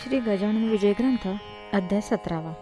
श्री गजानन विजय ग्रंथ अध्याय 17.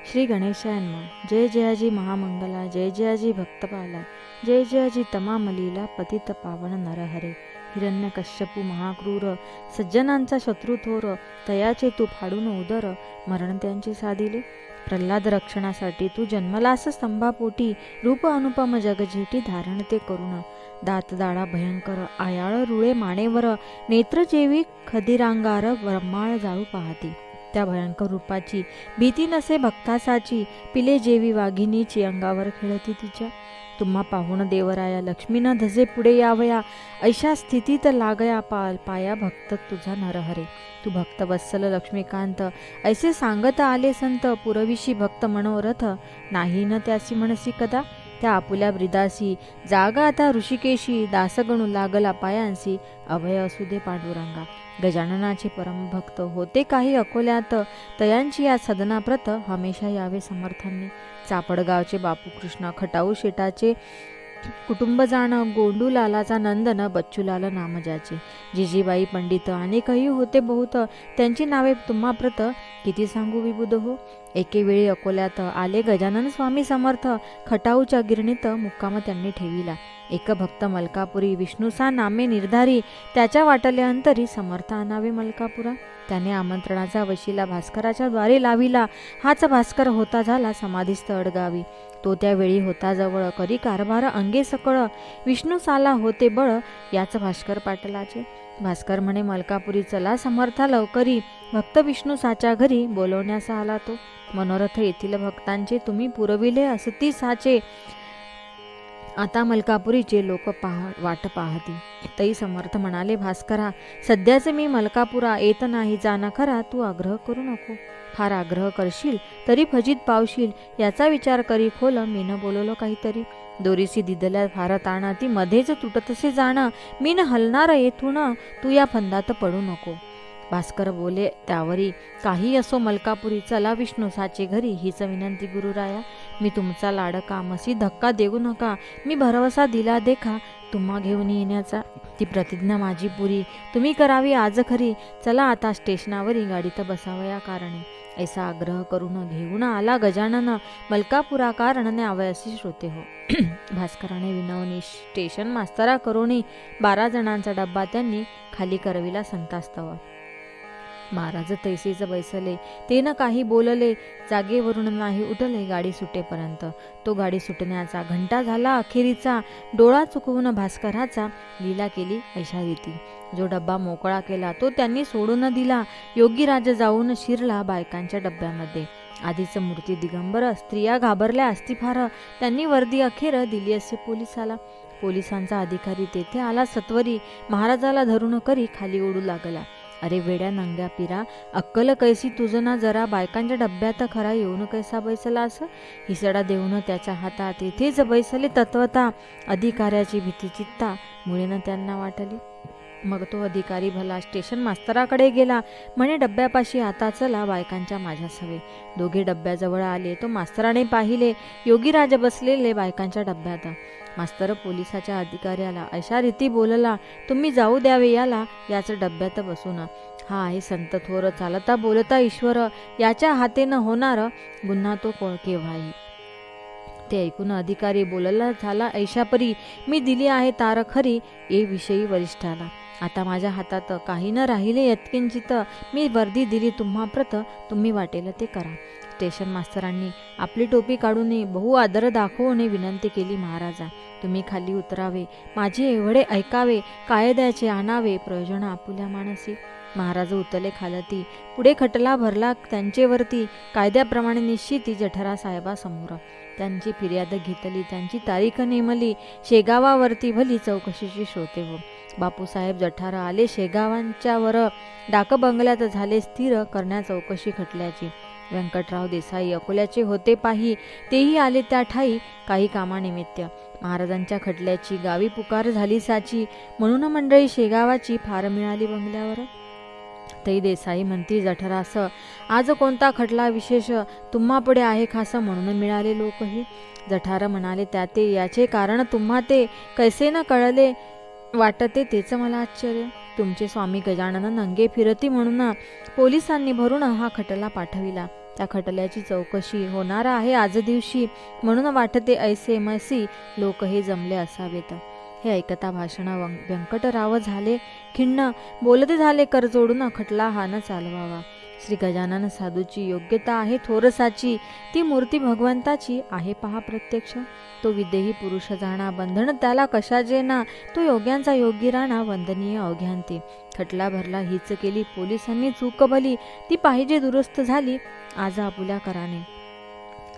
श्री गणेशाय नमः. जय जयाजी महामंगला, जय जयाजी भक्तपाला, जय जयाजी तमामलीला पतित पावन नरहरे. हिरण्यकश्यपू महाक्रूर, सज्जनांचा शत्रू थोर, तयाचे तू फाडून उदर, मरण त्यांचे साधिले. प्रल्हाद रक्षणासाठी तू जन्मलास स्तंभापोटी, रूप अनुपम जगजेटी धारण ते करुण. दात दाडा भयंकर, आयाळ रुळे मानेवर, नेत्र जेवी खदिरांगार ब्रह्माळ जाळू पाहती. त्या भयंकर रूपाची भीती नसे भक्तासाची, पिले जेवी वाघिनीची अंगावर खेळती तिच्या. तुम्हा पाहुण देवराया, लक्ष्मीनं धसे पुढे यावया, ऐशा स्थितीत लागया पाया भक्त तुझा नरहरे. तू भक्त वत्सल लक्ष्मीकांत, ऐसे सांगत आले संत, पुरविशी भक्त मनोरथ, नाही न त्यासी म्हणसी कदा. त्या आपुल्या ब्रिदासी जागा आता ऋषिकेशी, दासगणू लागला पायांसी, अभय असू दे पांडुरंगा. गजाननाचे परमभक्त होते काही अकोल्यात, तयांची या सदना प्रत हमेशा यावे समर्थांनी. चापडगावचे बापू कृष्ण, खटाऊ शेटाचे कुटुंब जाण, गोंडूलालाचा नंदन, बच्चूलाल नाम ज्याचे. जिजीबाई पंडित अनेकही होते बहुत, त्यांची नावे तुम्हा प्रत किती सांगू विबुध हो. एके वेळी अकोल्यात आले गजानन स्वामी समर्थ, खटाऊच्या गिरणीत मुक्काम त्यांनी ठेविला. एक भक्त मलकापुरी, विष्णुसा नामे निर्धारी, त्याच्या वाटले अंतरी समर्थ आणावे मलकापुरा. त्याने आमंत्रणाचा वशिला भास्कराच्या द्वारे लाविला, हाच भास्कर होता झाला समाधीस्थ अडगावी. तो त्यावेळी होता जवळ, करी कारभार अंगे सकळ, विष्णू साला होते बळ, याच भास्कर पाटलाचे. भास्कर म्हणे मलकापुरी, चला समर्था लवकरी, भक्त विष्णू साच्या घरी बोलवण्यास आला तो. मनोरथ येथील भक्तांचे तुम्ही पुरविले असती साचे, आता मलकापुरीचे लोक वाट पाहती. तई समर्थ म्हणाले भास्करा, सध्याचे मी मलकापुरा येत नाही जाना खरा, तू आग्रह करू नको. फार आग्रह करशील तरी फजित पावशील, याचा विचार करी खोल, मी न बोललो काहीतरी. दोरीसी दिदल्या फार ताण, ती मध्येच तुटतसे जाण, मी न हलणार येथून, तू या फंदात पडू नको. भास्कर बोले त्यावरी, काही असो मलकापुरी, चला विष्णू साचे घरी, हीच विनंती गुरुराया. मी तुमचा लाडका, मसी धक्का देऊ नका, मी भरवसा दिला देखा, तुम्हा घेऊन येण्याचा. ती प्रतिज्ञा माझी पुरी, तुम्ही करावी आज खरी. चला आता स्टेशनावरी, गाडीत बसावया कारणे. ऐसा आग्रह करून घेऊन आला गजानन, मलकापुरा कारण न्यावयासी श्रोते हो. भास्कराने विनवणी स्टेशन मास्तरा करोनी, 12 जणांचा डब्बा त्यांनी खाली करविला संतास्तव. महाराज तैसेच बैसले, ते न काही बोलले, जागेवरून नाही उठले गाडी सुटेपर्यंत. तो गाडी सुटण्याचा घंटा झाला अखेरीचा, डोळा चुकवून भास्कराचा लीला केली ऐशा रीती. जो डब्बा मोकळा केला तो त्यांनी सोडून दिला, योगीराज जाऊन शिरला बायकांच्या डब्यामध्ये. आधीच मूर्ती दिगंबर, स्त्रिया घाबरल्या असती फार, त्यांनी वर्दी अखेर दिली असे पोलिसाला. पोलिसांचा अधिकारी तेथे आला सत्वरी, महाराजाला धरून करी खाली ओढू लागला. अरे वेड्या नंग्या पिरा, अक्कल कैसी तुझं ना जरा, बायकांच्या डब्यात खरा येऊन कैसा बैसला असं. हिसडा देऊन त्याच्या हातात तेथेच बैसले तत्वता, अधिकाऱ्याची भीती चित्ता मुळेनं त्यांना वाटली. मग तो अधिकारी भला स्टेशन मास्तराकडे गेला, म्हणे डब्यापाशी आता चला बायकांच्या माझ्या सवे. दोघे डब्याजवळ आले, तो मास्तराने पाहिले योगीराज बसलेले बायकांच्या डब्यात. मास्तर पोलिसाच्या अधिकाऱ्याला अशा रीती बोलला, तुम्ही जाऊ द्यावे याला, याच डब्यात बसून. हा आहे संत थोर, चालता बोलता ईश्वर, याच्या हातेनं होणार गुन्हा तो केव्हाही. ते ऐकून अधिकारी बोलला झाला ऐशापरी, मी दिली आहे तार खरी ये विषयी वरिष्ठाला. आता माझ्या हातात काही न राहिले यत्किंचित, मी वर्दी दिली तुम्हा प्रत, तुम्ही वाटेल ते करा. स्टेशन मास्तरांनी आपली टोपी काढून बहु आदर दाखवून विनंती केली, महाराजा तुम्ही खाली उतरावे, माझे एवढे ऐकावे, कायद्याचे आणावे प्रयोजन आपुल्या मानसी. महाराज उतरले खालती, पुढे खटला भरला त्यांचेवरती, कायद्याप्रमाणे निश्चिती जठरा साहेबासमोर. त्यांची फिर्याद घेतली, त्यांची तारीख नेमली, शेगावावरती भली चौकशीची श्रोते हो. बापूसाहेब जठारा आले शेगावांच्या वर, डाक बंगल्यात झाले स्थिर करण्या चौकशी खटल्याची. व्यंकटराव देसाई अकोल्याचे होते पाही, तेही आले त्या ठाई काही कामानिमित्त. महाराजांच्या खटल्याची गावी पुकार झाली साची, म्हणून मंडळी शेगावाची फार मिळाली बंगल्यावर. तई देसाई म्हणती जठरास, आज कोणता खटला विशेष, तुम्हा पुढे आहे खास, म्हणून मिळाले लोकही. जठार म्हणाले त्याते, याचे कारण तुम्हा ते कैसे न कळले वाटते तेच मला आश्चर्य. तुमचे स्वामी गजानन नंगे फिरती म्हणून पोलिसांनी भरून हा खटला पाठविला. त्या खटल्याची चौकशी होणार आहे आज दिवशी, म्हणून वाटते ऐसे मैसी लोक हे जमले असावेत. हे ऐकता भाषण व्यंकटराव झाले खिन्न, बोलते झाले कर जोडून खटला हा न चालवावा. श्री गजानन साधूची योग्यता आहे थोरसाची, ती मूर्ती भगवंताची आहे पहा प्रत्यक्ष. तो विदेही पुरुष जाणा, बंधन त्याला कशाचे ना, तो योग्यांचा योगी राणा, वंदनीय अवघ्यांती. खटला भरला हीच केली पोलिसांनी चूक भली, ती पाहिजे दुरुस्त झाली आज आपुल्या कराने.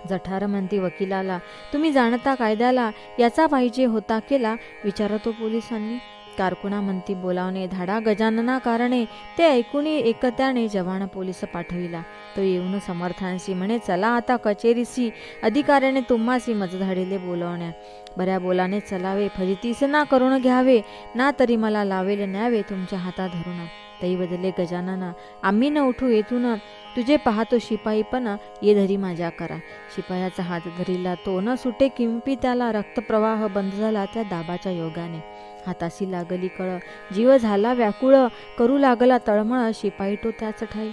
जठार म्हणती वकिलाला, तुम्ही जाणता कायद्याला, याचा पाहिजे होता केला, विचारतो पोलिसांनी. कारकुना म्हणती बोलावणे धाडा गजानना कारणे, ते ऐकुनी एकत्याने जवान पोलीस पाठविला. तो येऊन समर्थांशी म्हणे, चला आता कचेरीसी, अधिकाऱ्याने तुम्हासी मजधाडीले बोलावण्या. बऱ्या बोलाने चलावे, फजितीस ना करून घ्यावे, ना तरी मला लावेल न्यावे तुमच्या हातात धरून. तई बदले गजानना, आम्ही न उठू येथून, तुझे पाहतो शिपाई पण ये धरी माझ्या करा. शिपायाचा हात धरीला तो, न सुटे किंपी त्याला, रक्तप्रवाह बंद झाला त्या दाबाच्या योगाने. हाताशी लागली कळ, जीव झाला व्याकुळ, करू लागला तळमळ, शिपाई तो त्याच ठाई.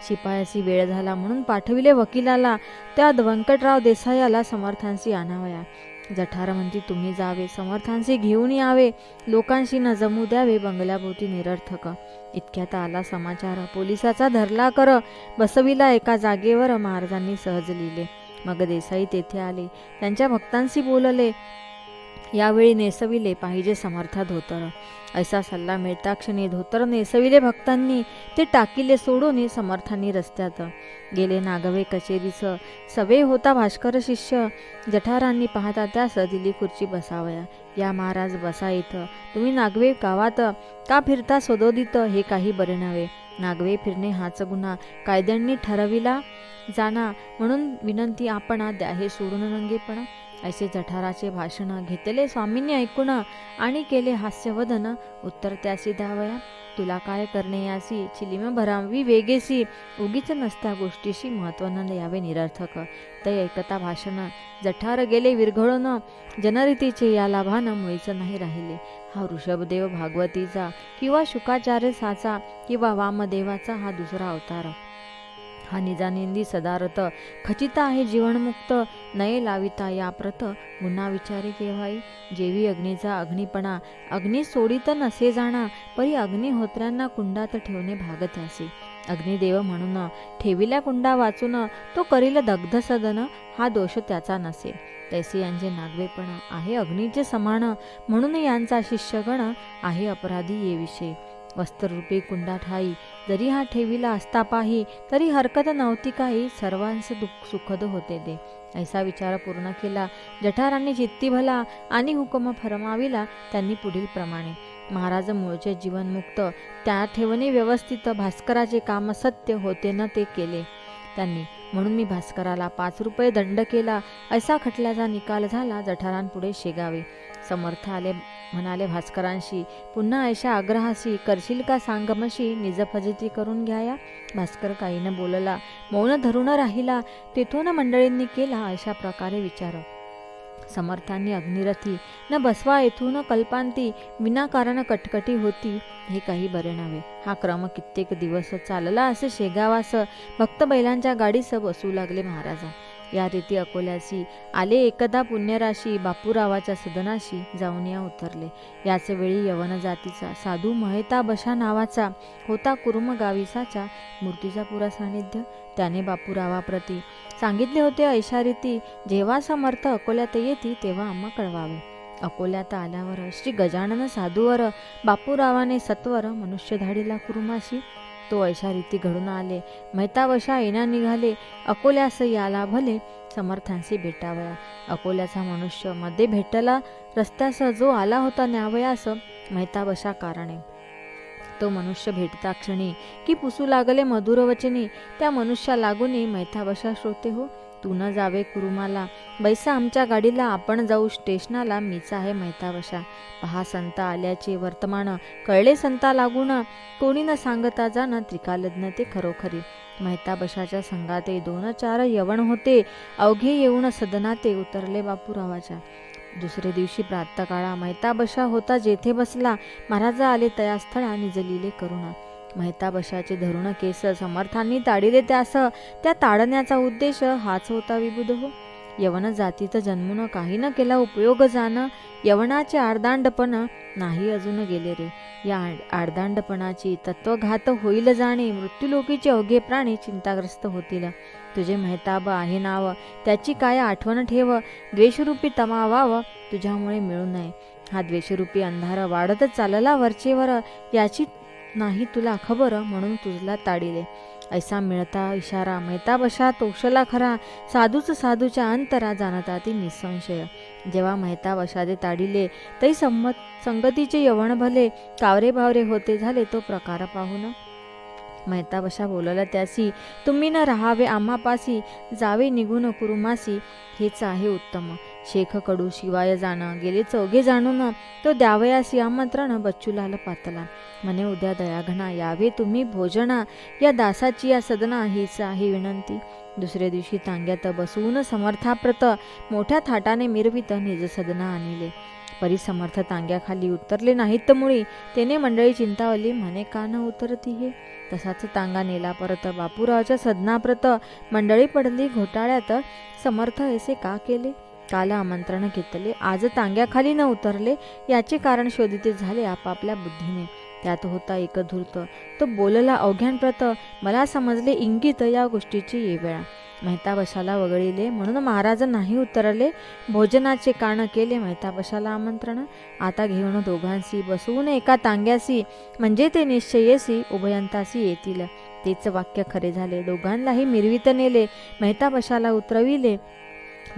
शिपायाची वेळ झाला म्हणून पाठविले वकिलाला, त्या व्यंकटराव देसायाला समर्थांशी आणावया. जठार म्हणती तुम्ही जावे, समर्थांशी घेऊन यावे, लोकांशी न जमू द्यावे बंगल्याभोवती निरर्थक. इतक्यात आला समाचार, पोलिसाचा धरला कर, बसविला एका जागेवर, महाराजांनी सहज लिहिले. मग देसाई तेथे आले, त्यांच्या भक्तांशी बोलले, यावेळी नेसविले पाहिजे समर्था धोतर. ऐसा सल्ला मिळता क्षणी धोतर नेसविले भक्तांनी, ते टाकीले सोडून समर्थांनी रस्त्यात. गेले नागवे कचेरीस, सवे होता भास्कर शिष्य, जठारांनी पाहता त्यास दिली खुर्ची बसावया. या महाराज बसा इथं, तुम्ही नागवे गावात का फिरता सदोदित, हे काही बरे नव्हे. नागवे फिरणे हाच गुन्हा, कायद्यांनी ठरविला जाना, म्हणून विनंती आपणा द्या हे सोडून नंगेपणा. ऐसे जठाराचे भाषण घेतले स्वामींनी ऐकून, आणि केले हास्यवदन, उत्तर त्यासी द्यावया. तुला काय करणे यासी, चिलीम भरावी वेगेसी, उगीच नसत्या गोष्टीशी महत्व न द्यावे निरर्थक. ते ऐकता भाषण जठार गेले विरघळून, जनरीतीचे या लाभान मुळीच नाही राहिले. हा ऋषभदेव भागवतीचा किंवा शुकाचार्य साचा किंवा वामदेवाचा हा दुसरा अवतार. हा निजानिंदी सदारथ, खचिता आहे जीवनमुक्त, नये लाविता या प्रत, गुन्हा विचारे केव्हाई. जेवी अग्नीचा अग्निपणा, अग्नी सोडित नसे जाणा, परी अग्निहोत्र्यांना कुंडात ठेवणे भागत्यासी. अग्निदेव म्हणून ठेविल्या कुंडा वाचून, तो करील दग्ध सदन, हा दोष त्याचा नसे. तैसे यांचे नागवेपण आहे अग्नीचे समान, म्हणून यांचा शिष्यगण आहे अपराधी ये विषय. वस्त्ररूपी कुंडा ठाई, जरी हा ठेविला असता पाही, तरी हरकत नव्हती काही, सर्वांस दुःख सुखद होते दे. ऐसा विचार पूर्ण केला जठारांनी चित्ती भला, आणि हुकम फरमाविला त्यांनी पुढील प्रमाणे. महाराज मूळचे जीवनमुक्त, त्या ठेवणे व्यवस्थित, भास्कराचे काम सत्य होते न ते केले त्यांनी, म्हणून मी भास्कराला 5 रुपये दंड केला. ऐसा खटल्याचा निकाल झाला जठारांपुढे शेगावे. समर्थ आले म्हणाले भास्करांशी, पुन्हा ऐशा आग्रहाशी, करशील का सांगमशी, निज फजिती करून घ्याया. भास्कर काही न बोलला, मौन धरून राहिला. तेथून मंडळींनी केला अशा प्रकारे विचार. समर्थांनी अग्निरथी, न बसवा येथून कल्पांती, विनाकारण कटकटी होती, हे काही बरे नव्हे. हा क्रम कित्येक दिवस चालला असे शेगावास. भक्त बैलांच्या गाडीस बसू लागले महाराजा. या रीती अकोल्यासी आले एकदा पुण्यराशी, बापूरावाच्या सदनाशी जाऊन या उतरले. याच वेळी यवन जातीचा साधू महेता बशा नावाचा होता कुरुम गाविसाच्या, मूर्तीचा पुरा सानिध्य. त्याने बापूरावाप्रती सांगितले होते ऐशा रीती, जेव्हा समर्थ अकोल्यात येती तेव्हा आम्हा कळवावे. अकोल्यात आल्यावर श्री गजानन साधूवर बापूरावाने सत्वर मनुष्य धाडीला कुरुमाशी. तो ऐशा रीती घडून आले, मैतावशा येण्या निघाले. अकोल्यास याला भले, समर्थांशी भेटावया. अकोल्याचा मनुष्य मध्ये भेटला, रस्त्यास जो आला होता न्यावयास, मैतावशा कारणे. तो मनुष्य भेटता क्षणी की पुसू लागले मधुर वचनी, त्या मनुष्या लागून मैतावशा श्रोते हो. तू न जावे कुरुमाला, बैसा आमच्या गाडीला, आपण जाऊ स्टेशनाला, मीच आहे मैतावशा. पहा संत आल्याचे वर्तमान, कळले संता लागून, कोणी न सांगता जाण, त्रिकालज्ञ ते खरोखरी. मैताबशाच्या संगाते 2-4 यवन होते, अवघे येऊन सदनाते उतरले बापूरावाच्या. दुसरे दिवशी प्रातःकाळा मैताबशा होता जेथे बसला, महाराजा आले तया स्थळा निजलिले करुणा. मैताबशाचे धरुण केस समर्थांनी ताडिले त्यास, त्या ताडण्याचा उद्देश हाच होता विबुध हो. यवन जातीत जन्मून काही न केला उपयोग जाण, यवनाचे आर्दांडपण नाही अजून गेले रे. या आर्दांडपणाची तत्वघात होईल जाणे, मृत्यूलोकीचे अवघे प्राणी चिंताग्रस्त होतील. तुझे मैताब आहे नाव, त्याची काय आठवण ठेव, द्वेषरूपी तमा वाव तुझ्यामुळे मिळू नये. हा द्वेषरूपी अंधार वाढत चालला वरचेवर, याची नाही तुला खबर, म्हणून तुझला ताडिले. ऐसा मिळता इशारा मैताबशा तोषला खरा, साधूच साधूच्या अंतरा जाणता ती निसंशय. जेव्हा मैताबशादे ताडिले, तै संगतीचे यवण भले, कावरे बावरे होते झाले तो प्रकार पाहून. मैताबशा बोलला त्यासी, तुम्ही न राहावे आम्हापासी, जावे निघून कुरुमासी, हेच आहे उत्तम. शेख कडू शिवाय जाणं, गेले चौघे जाणून, तो द्यावयासी आमंत्रण बच्चूलाल पातला. म्हणे उद्या दयाघना यावे तुम्ही भोजना, या दासाची या सदना हीच आहे विनंती. दुसरे दिवशी तांग्यात बसवून समर्थाप्रत, मोठ्या थाटाने मिरवित निज सदना आणले. परी समर्थ तांग्याखाली उतरले नाहीत मुळी, तेने मंडळी चिंतावली, म्हणे का न उतरती हे. तसाच तांगा नेला परत बापूरावच्या सदनाप्रत, मंडळी पडली घोटाळ्यात, समर्थ ऐसे का केले. काल आमंत्रण घेतले, आज तांग्याखाली न उतरले, याचे कारण शोधिते झाले आपापल्या बुद्धीने. त्यात होता एक धूर्त, तो बोलला अवघ्यांप्रत, मला समजले इंगित या गोष्टीची ये वेळा. मैताबशाला वगळिले म्हणून महाराज नाही उतरले, भोजनाचे कान केले मैताबशाला आमंत्रण. आता घेऊन दोघांसी बसवून एका तांग्यासी, म्हणजे ते निश्चयेसी उभयंतासी येतील. तेच वाक्य खरे झाले, दोघांनाही मिरवित नेले, मैताबशाला उतरविले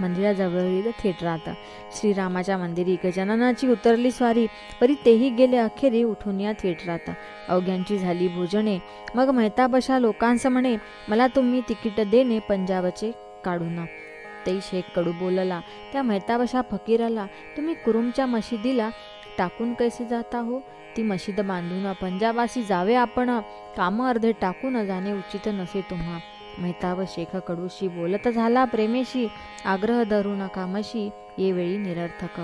मंदिराजवळील थिएटरात. श्रीरामाच्या मंदिरी गजाननाची उतरली स्वारी, परी तेही गेले अखेरी उठून या थिएटरात. अवघ्यांची झाली भोजने, मग मैताबशा लोकांस म्हणे, मला तुम्ही तिकीट देणे पंजाबचे काढून. ते शेख कडू बोलला त्या मैताबशा फकीराला, तुम्ही कुरुमच्या मशिदीला टाकून कैसे जाता हो. ती मशीद बांधून पंजाबासी जावे आपण, काम अर्धे टाकून जाणे उचित नसे तुम्हा. मैताब शेख कडूशी बोलत झाला प्रेमेशी, आग्रह धरू नका मशी, ये वेळी निरर्थक.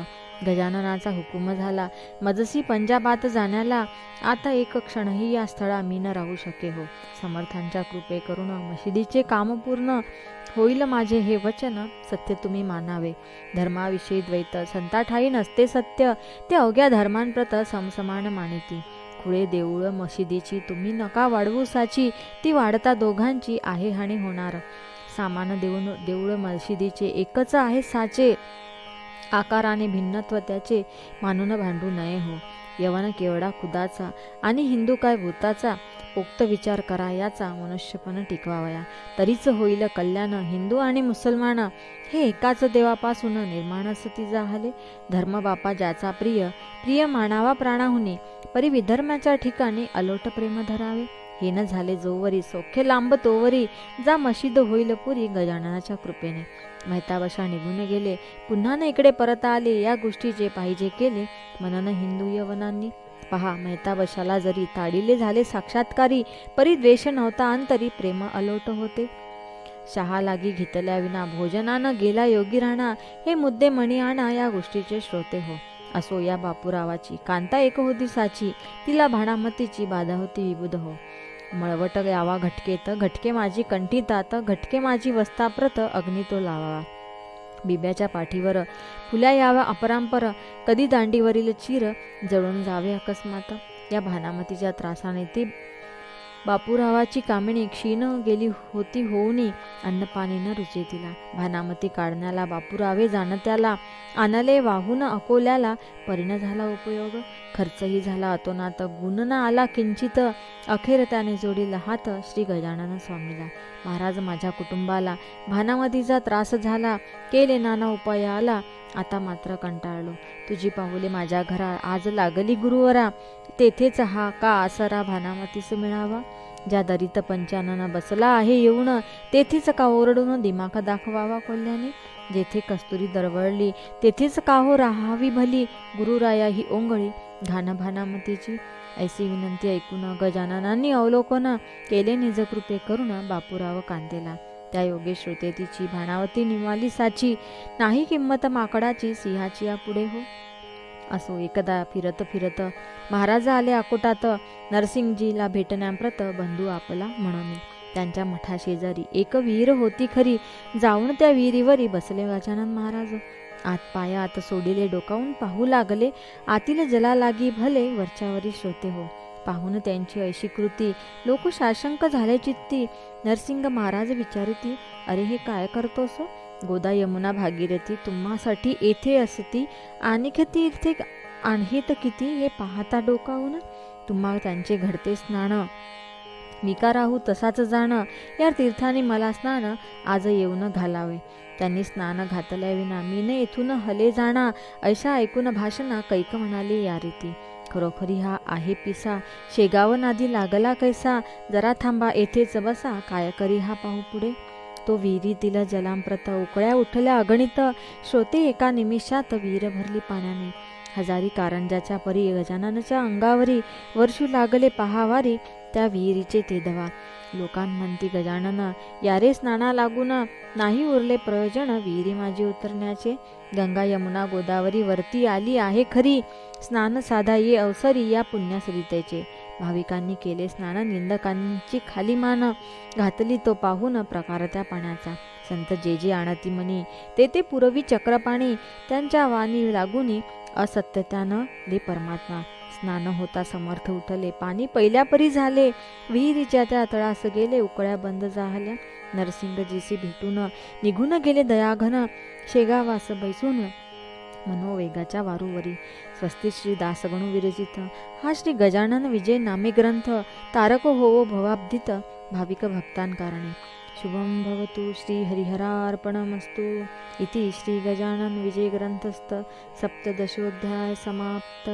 गजाननाचा हुकूम झाला मजसी पंजाबात जाण्याला, आता एक क्षणही या स्थळा मी न राहू शके हो. समर्थांच्या कृपे करून मशिदीचे काम पूर्ण होईल माझे हे वचन, सत्य तुम्ही मानावे. धर्माविषयी द्वैत संताठाई नसते सत्य, ते अवघ्या धर्मांप्रत समसमान मानिती. खुळे देऊळ मशिदीची तुम्ही नका वाढवू साची, ती वाढता दोघांची आहे हानी होणार. सामान देऊन देऊळ मशिदीचे एकच आहे साचे, आकाराने भिन्नत्व त्याचे मानून भांडू नये हो. यवन केवढा खुदाचा आणि हिंदू काय भूताचा, पोक्त विचार करा याचा, मनुष्यपण टिकवावया. तरीच होईल कल्याण, हिंदू आणि मुसलमान हे एकाच देवापासून निर्माणच ती जाहले. धर्म बापा ज्याचा प्रिय, प्रिय मानावा प्राणाहुनी, परी विधर्माच्या ठिकाणी अलोट प्रेम धरावे. हे न झाले जोवरी, सौख्य लांब तोवरी, जा मशीद होईल पुरी गजाननाच्या कृपेने. मैताबशा निघून गेले, पुन्हा न इकडे परत आले, या गोष्टी जे पाहिजे केले मनन हिंदू यवनांनी. पहा मैताबशाला जरी ताडिले झाले साक्षात्कारी, परी द्वेष नव्हता अंतरी, प्रेम अलोट होते. शहा लागी घेतल्या विना भोजनानं गेला योगी राणा, हे मुद्दे मणी आणा या गोष्टीचे श्रोते हो. असो या बापूरावाची कांता एक होती साची, तिला भाणामतीची बाधा होती विबुध हो. मळवट यावा घटकेत, घटके माझी कंठीतात, घटके माझी वस्ताप्रत, अग्नी तो लावावा. बिब्याच्या पाठीवर फुल्या यावा अपरांपर, कधी दांडीवरील चीर जळून जावे अकस्मात. या भानामतीच्या त्रासाने ती बापूरावाची कामिणी क्षीण गेली होती होऊनी, अन्नपाणी न रुचे तिला. भानामती काढण्याला बापूरावे जाणत्याला, आणले वाहून अकोल्याला, परिण झाला उपयोग. खर्चही झाला अतोनात, गुण न आला किंचित, अखेर त्याने जोडीला हात श्री गजानन स्वामीला. महाराज माझ्या कुटुंबाला भानामतीचा त्रास झाला, केले नाना उपाय आला, आता मात्र कंटाळलो. तुझी पाहुले माझ्या घरा आज लागली गुरुवरा, तेथेच हा का आसरा भानामतीस मिळावा. ज्या दरीत पंचानन बसला आहे येऊन, तेथेच का ओरडून दिमाख दाखवावा कोल्ह्याने. जेथे कस्तुरी दरवळली तेथेच का हो राहावी भली, गुरुराया ही ओंगळी घाण भानामतीची. ऐसी विनंती ऐकून गजाननांनी अवलोकन केले, निज कृपे करून बापूराव कांतेला. त्या योगे श्रुते तिची भाणावती निवाली साची, नाही किंमत माकडाची सिंहाची या पुढे हो. असो एकदा फिरत फिरत महाराज आले अकोटात, नरसिंगजीला भेटण्याप्रत बंधू आपला म्हणून. त्यांच्या मठा शेजारी एक विहीर होती खरी, जाऊन त्या विहिरीवरी बसले गजानन महाराज. आत पायात सोडिले डोकावून पाहू लागले, आतील जला लागी भले वरच्यावरी श्रोते हो. पाहून त्यांची ऐशी कृती लोक साशंक झाले चित्ती. नरसिंग महाराज विचारती, अरे हे काय करतोस? गोदा यमुना भागीरथी तुम्हासाठी येथे असती, आणिक तीर्थे आणहीत किती हे पाहता डोकावून. तुम्हा त्यांचे घडते स्नान, मी का राहू तसाच जाण, या तीर्थाने मला स्नान आज येऊन घालावे. त्यांनी स्नान घातल्याविना मी न येथून हले जाणा, ऐशा ऐकून भाषणा कैक म्हणाली या रीती. खरोखरी हा आहे पिसा, शेगाव नादी लागला कैसा, जरा थांबा येथेच बसा, काय करी हा पाहू पुढे. तो विहिरीतील जलांप्रत उकळ्या उठल्या अगणित, श्रोते एका निमिषात विहीर भरली पाण्याने. हजारी कारंजाच्या परी गजाननाच्या अंगावरी वर्षू लागले पहावारी, त्या विहिरीचे ते दवा. लोकांमंती गजानन यारे स्नाना लागून, नाही उरले प्रयोजन विहिरी माझी उतरण्याचे. गंगा यमुना गोदावरी वरती आली आहे खरी, स्नान साधा ये अवसरी या पुण्यसरितेचे. भाविकांनी केले स्नान, निंदकांची खाली मान, घातली तो पाहून प्रकार त्या पाण्याचा. संत जे जे आणती मनी, ते पुरवी चक्रपाणी, त्यांच्या वाणी लागुनी असत्यत्यानं दे परमात्मा. स्नान होता समर्थ उठले, पाणी पहिल्यापरी झाले, विहिरीच्या त्या तळास गेले, उकळ्या बंद झाल्या. नरसिंगजीसी भेटून निघून गेले दयाघन, शेगावास बैसून मनोवेगाच्या वारूवरी. स्वस्ती श्री दासगणू विरचित, हा श्री गजानन विजय नामे ग्रंथ, तारक होवो भवाब्धित भाविक भक्तांकारणे. शुभम भवतु श्री हरिहरार्पणमस्तु. इति श्री गजानन विजय ग्रंथस्थ सप्तदशोऽध्याय समाप्त.